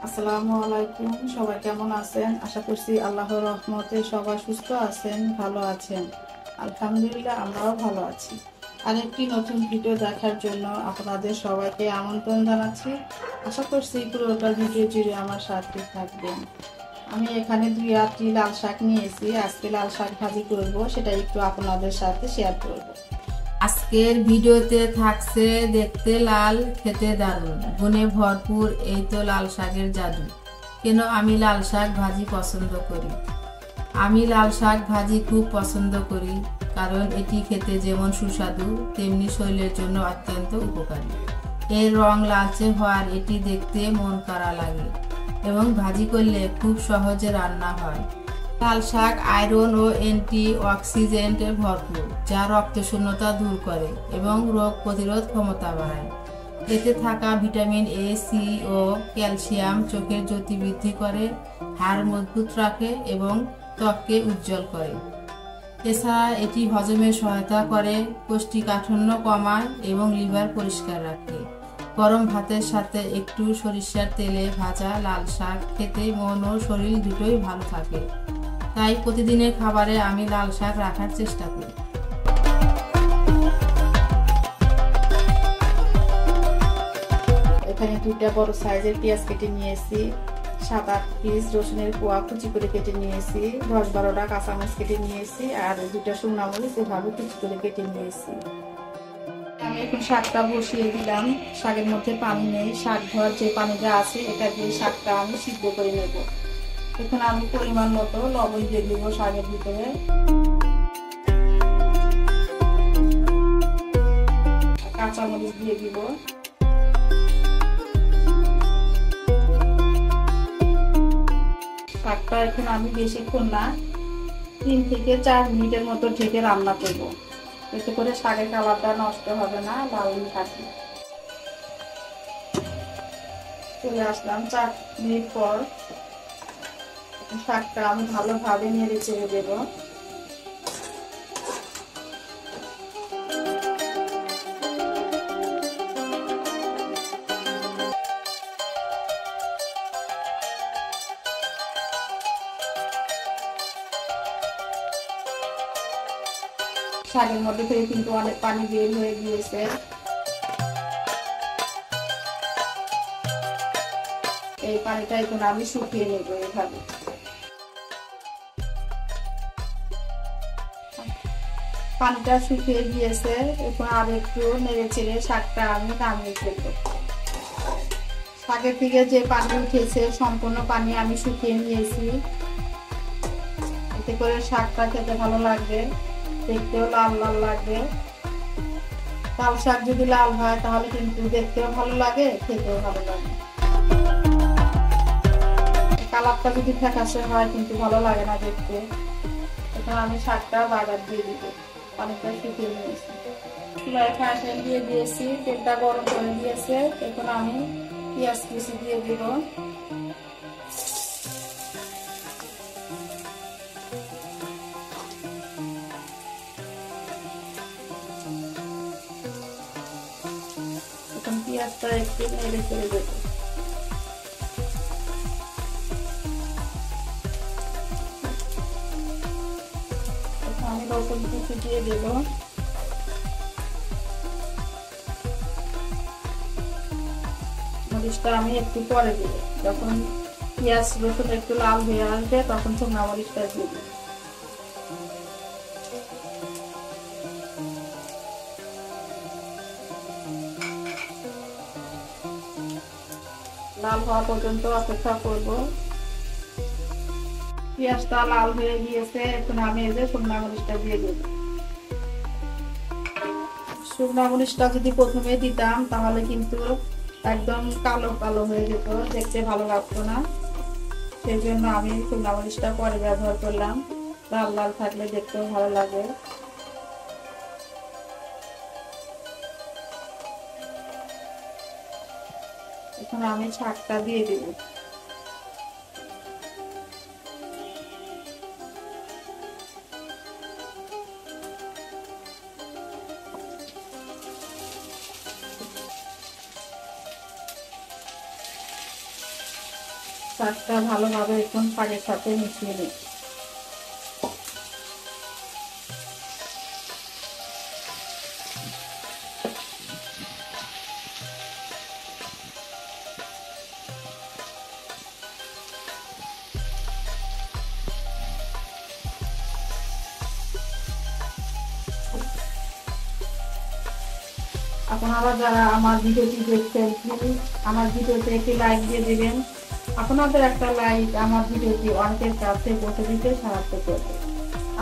আসসালামু আলাইকুম। সবাই কেমন আছেন? আশা করছি আল্লাহর রহমতে সবাই সুস্থ আছেন, ভালো আছেন। আলহামদুলিল্লাহ, আমরাও ভালো আছি। আরেকটি নতুন ভিডিও দেখার জন্য আপনাদের সবাইকে আমন্ত্রণ জানাচ্ছি। আশা করছি পুরোটা ভিডিও জুড়ে আমার সাথে থাকবেন। আমি এখানে 2 আটি লাল শাক নিয়েছি। আজকে লাল শাক ভাজি করব, সেটা একটু আপনাদের সাথে শেয়ার করব। আজকের ভিডিওতে থাকছে দেখতে লাল, খেতে দারুণ, গুণে ভরপুর। এই তো লাল শাকের জাদু। কেন আমি লাল শাক ভাজি পছন্দ করি? আমি লাল শাক ভাজি খুব পছন্দ করি, কারণ এটি খেতে যেমন সুস্বাদু তেমনি শরীরের জন্য অত্যন্ত উপকারী। এর রং লালচে হওয়ার এটি দেখতে মন কাড়া লাগে এবং ভাজি করলে খুব সহজে রান্না হয়। লাল শাক আয়রন ও অ্যান্টি অক্সিডেন্টে ভরপুর, যা রক্তশূন্যতা দূর করে এবং রোগ প্রতিরোধ ক্ষমতা বাড়ায়। এতে থাকা ভিটামিন এ, সি ও ক্যালসিয়াম চোখের জ্যোতি বৃদ্ধি করে, হাড় মজবুত রাখে এবং ত্বককে উজ্জ্বল করে। এছাড়া এটি হজমে সহায়তা করে, কোষ্ঠীকাঠিন্য কমায় এবং লিভার পরিষ্কার রাখে। গরম ভাতের সাথে একটু সরিষার তেলে ভাজা লাল শাক খেতে মন ও শরীর দুটোই ভালো থাকে। তাই প্রতিদিনের খাবারে আমি লাল শাক রাখার চেষ্টা করি। এখানে 2টা বড় সাইজের পেঁয়াজ কেটে নিয়েছি, 7-8 পিস রসুনের কোয়া কুচি করে কেটে নিয়েছি, 10-12টা কাঁচামরিচ কেটে নিয়েছি, আর 2টা শুকনা মরিচ এভাবে কুচি করে কেটে নিয়েছি। আমি এখন শাকটা বসিয়ে দিলাম। শাকের মধ্যে পানি নেই, শাক ধোয়ার যে পানিটা আছে এটা দিয়ে শাকটা আমি সিদ্ধ করে নেব। এখন আমি পরিমাণ মতো লবণ দিয়ে দিব শাকের ভিতরে, কাঁচামরিচ দিয়ে দিব। শাকটা এখন আমি বেশিক্ষণ না, 3 থেকে 4 মিনিটের মতো ঢেকে রান্না করব, এতে করে শাকের কালারটা নষ্ট হবে না, লালই থাকবে। চলে আসলাম 4 মিনিট পর। শাকটা আমি ভালোভাবে নেড়ে চেড়ে দেব। শাকের মধ্যে থেকে কিন্তু অনেক পানি বের হয়ে গিয়েছে। এই পানিটা এখন আমি শুকিয়ে নেব এভাবে। পানিটা শুকিয়ে গিয়েছে, এখন আর একটু নেড়ে চেড়ে শাকটা আমি নামিয়ে ফেলবো। শাকের থেকে যে পানি উঠেছে সম্পূর্ণ পানি আমি শুকিয়ে নিয়েছি। এতে করে শাকটা খেতে ভালো লাগবে, দেখতেও লাল লাল লাগবে। লাল শাক যদি লাল হয় তাহলে কিন্তু দেখতেও ভালো লাগে, খেতেও ভালো লাগে। কালারটা যদি ফ্যাকাশে হয় কিন্তু ভালো লাগে না দেখতে। এখন আমি শাকটা বাগার দিয়ে দিব, পানিটা শুকিয়ে নিয়েছি। চুলায় ফ্রাইপ্যান দিয়ে দিয়েছি, তেলটা গরম করে দিয়েছে। এখন আমি পেঁয়াজ কুচি দিয়ে দিব। এখন পেঁয়াজটা একটু নেড়ে চেড়ে দেব। এখন আমি রসুন কুচি দিয়ে দেব। মরিচটা আমি একটু পরে দেব, যখন পেঁয়াজ রসুন একটু লাল হয়ে আসবে তখন শুকনা মরিচটা দিয়ে দেব। লাল হওয়া পর্যন্ত অপেক্ষা করব। পেঁয়াজটা লাল হয়ে গিয়েছে, এখন আমি এই যে শুকনা মরিচটা দিয়ে দেব। শুকনা মরিচটা যদি প্রথমে দিতাম তাহলে কিন্তু একদম কালো কালো হয়ে যেত, দেখতে ভালো লাগতো না। সেই জন্য আমি শুকনা মরিচটা পরে ব্যবহার করলাম, লাল লাল থাকলে দেখতেও ভালো লাগে। এখন আমি শাকটা দিয়ে দেব। শাকটা ভালোভাবে এখন শাকের সাথে মিশিয়ে নিই। আপনারা যারা আমার ভিডিওটি দেখছেন প্লিজ আমার ভিডিওতে একটি লাইক দিয়ে দিবেন। আপনাদের একটা লাইক আমার ভিডিওটি অনেকের কাছে পৌঁছে দিতে সাহায্য করবে।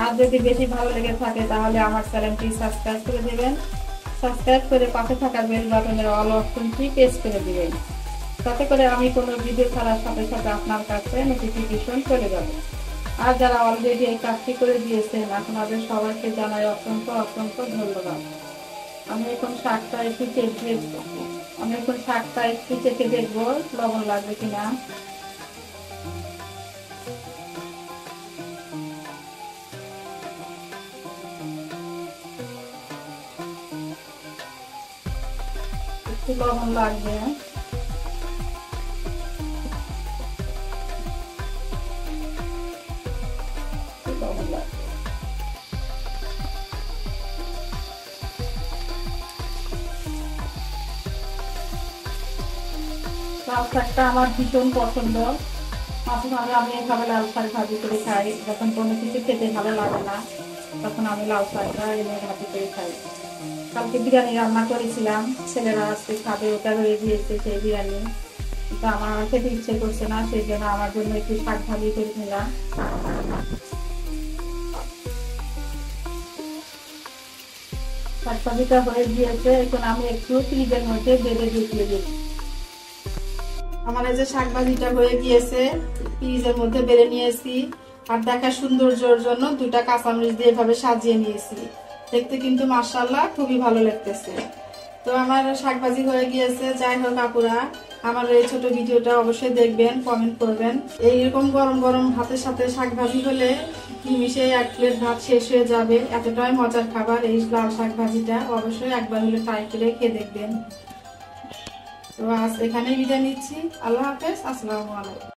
আর যদি বেশি ভালো লেগে থাকে তাহলে আমার চ্যানেলটি সাবস্ক্রাইব করে দিবেন। সাবস্ক্রাইব করে পাশে থাকা বেল বাটনের অল অপশনটি প্রেস করে দিবেন, তাতে করে আমি কোনো ভিডিও ছাড়ার সাথে সাথে আপনার কাছে নোটিফিকেশন চলে যাবে। আর যারা অলরেডি এই কাজটি করে দিয়েছেন আপনাদের সবাইকে জানাই অসংখ্য অসংখ্য ধন্যবাদ। আমি এখন শাকটা একটু চেখে দেখবো লবণ লাগবে কিনা। একটু লবণ লাগবে। লাল শাকটা আমার ভীষণ পছন্দ। মাঝে মাঝে আমি এভাবে লাল শাক ভাজি করে খাই। যখন কোনো কিছু খেতে ভালো লাগে না তখন আমি লাল শাকটা এনে ভাজি করে খাই। কালকে বিরিয়ানি রান্না করেছিলাম, ছেলেরা আজকে খাবে, ওটা রয়ে গিয়েছে সেই বিরিয়ানি। কিন্তু আমার খেতে ইচ্ছে করছে না, সেই জন্য আমার জন্য একটু শাক ভাজি করে নিলাম। শাক ভাজিটা হয়ে গিয়েছে, এখন আমি একটু ফ্রিজের মধ্যে বেঁধে ঢুকিয়ে দিচ্ছি। আমার এই যে শাক ভাজিটা হয়ে গিয়েছে, ফ্রিজের মধ্যে বেড়ে নিয়েছি। আর দেখা সৌন্দর্যের জন্য 2টা কাঁচামরিচ দিয়ে এভাবে সাজিয়ে নিয়েছি। দেখতে কিন্তু মাশাআল্লাহ খুবই ভালো লাগতেছে। তো আমার শাক ভাজি হয়ে গিয়েছে। যাই হোক আপুরা, আমার এই ছোট ভিডিওটা অবশ্যই দেখবেন, কমেন্ট করবেন। এইরকম গরম গরম ভাতের সাথে শাক ভাজি হলে নিমিশে 1 প্লেট ভাত শেষ হয়ে যাবে। এতটাই মজার খাবার এই লাল শাক ভাজিটা, অবশ্যই একবার হলে ট্রাই করে খেয়ে দেখবেন। তো আজ এখানেই বিদায় নিচ্ছি। আল্লাহ হাফেজ, আসসালামু আলাইকুম।